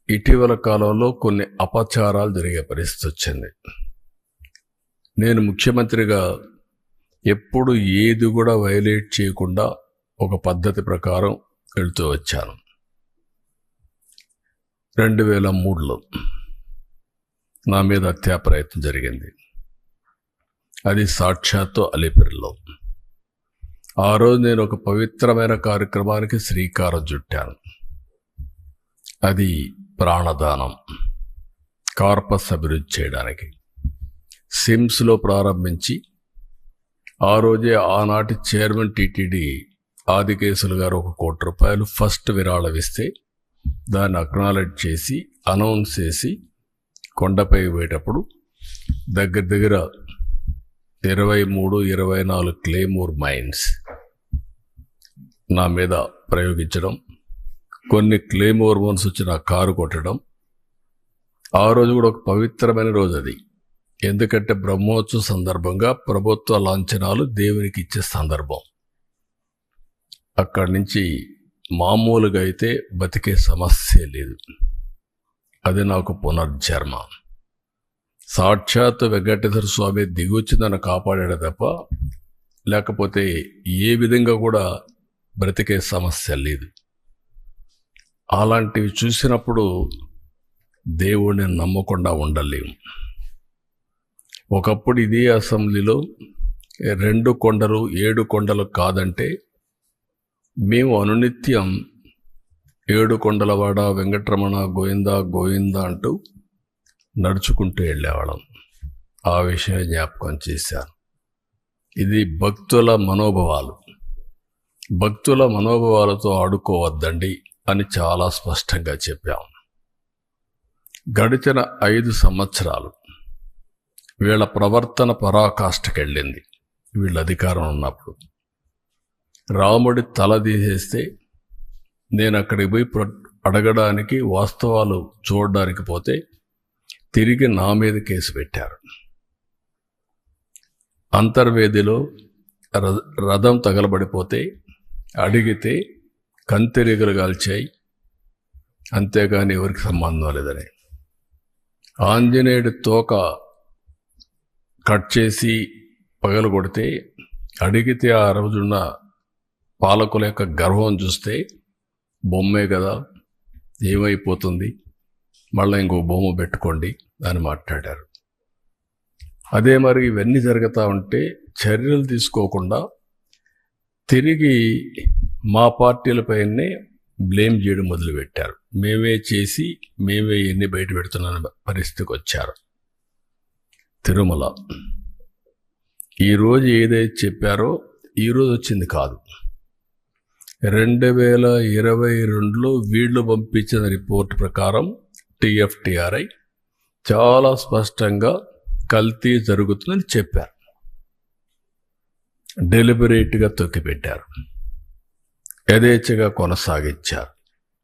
ఇటీవల కాలంలో కొన్ని అపచారాలు జరిగే పరిస్థితి వచ్చింది. నేను ముఖ్యమంత్రిగా ఎప్పుడు ఏది కూడా వైలేట్ చేయకుండా ఒక పద్ధతి ప్రకారం వెళ్తూ వచ్చాను. 2003లో నా మీద హత్యా ప్రయత్నం జరిగింది. అది సాక్షాత్తు అలిపిరిలో. ఆ రోజు నేను ఒక పవిత్రమైన కార్యక్రమానికి శ్రీకారం చుట్టాను. అది ప్రాణదానం, కార్పస్ అభివృద్ధి చేయడానికి. సిమ్స్లో ప్రారంభించి ఆ రోజే ఆనాటి చైర్మన్ టీటీడీ ఆదికేశులు గారు 1 కోటి రూపాయలు ఫస్ట్ విరాళం ఇస్తే దాన్ని అక్నాలెడ్జ్ చేసి అనౌన్స్ చేసి కొండపై పోయేటప్పుడు దగ్గర 23-24 క్లేమోర్ మైన్స్ నా మీద ప్రయోగించడం, కొన్ని క్లేమోర్ మైన్స్ వచ్చి నా కారు కొట్టడం. ఆ రోజు కూడా ఒక పవిత్రమైన రోజు అది. ఎందుకంటే బ్రహ్మోత్సవ సందర్భంగా ప్రభుత్వ లాంఛనాలు దేవునికి ఇచ్చే సందర్భం. అక్కడి నుంచి మామూలుగా అయితే బతికే సమస్య లేదు. అది నాకు పునర్జన్మ. సాక్షాత్ వెంకటేశ్వర స్వామి దిగొచ్చి నన్ను కాపాడాడు తప్ప లేకపోతే ఏ విధంగా కూడా బ్రతికే సమస్య లేదు. అలాంటివి చూసినప్పుడు దేవుడిని నమ్మకుండా ఉండలేము. ఒకప్పుడు ఇదే అసెంబ్లీలో 2 కొండలు 7 కొండలు కాదంటే మేము అనునిత్యం 7 కొండలవాడ వెంకటరమణ గోవింద గోవింద అంటూ నడుచుకుంటూ వెళ్ళేవాళ్ళం. ఆ విషయం జ్ఞాపకం చేశాను. ఇది భక్తుల మనోభావాలు. భక్తుల మనోభావాలతో ఆడుకోవద్దండి అని చాలా స్పష్టంగా చెప్పాం. గడిచిన 5 సంవత్సరాలు వీళ్ళ ప్రవర్తన పరాకాష్ఠకెళ్ళింది. వీళ్ళ అధికారం ఉన్నప్పుడు రాముడి తల తీసేస్తే నేను అక్కడికి పోయి అడగడానికి, వాస్తవాలు చూడడానికి పోతే తిరిగి నా మీద కేసు పెట్టారు. అంతర్వేదిలో రథం తగలబడిపోతే అడిగితే కంతిరీగలు కాల్చాయి, అంతేగాని ఎవరికి సంబంధం లేదని. ఆంజనేయుడి తోక కట్ చేసి పగలగొడితే అడిగితే ఆ రోజున్న పాలకుల యొక్క గర్వం చూస్తే బొమ్మే కదా, ఏమైపోతుంది, మళ్ళీ ఇంకో బొమ్మ పెట్టుకోండి అని మాట్లాడారు. అదే మరి ఇవన్నీ జరుగుతూ ఉంటే చర్యలు తీసుకోకుండా తిరిగి మా పార్టీలపైనే బ్లేమ్ చేయడం మొదలుపెట్టారు. మేమే చేసి మేమే ఎన్ని బయట పెడుతున్న పరిస్థితికి వచ్చారు. తిరుమల ఈరోజు ఏదైతే చెప్పారో ఈరోజు వచ్చింది కాదు. 2022లో వీళ్ళు పంపించిన రిపోర్ట్ ప్రకారం TFTRI చాలా స్పష్టంగా కల్తీ జరుగుతుందని చెప్పారు. డెలిబరేట్గా తొక్కిపెట్టారు, యథేచ్ఛగా కొనసాగించారు.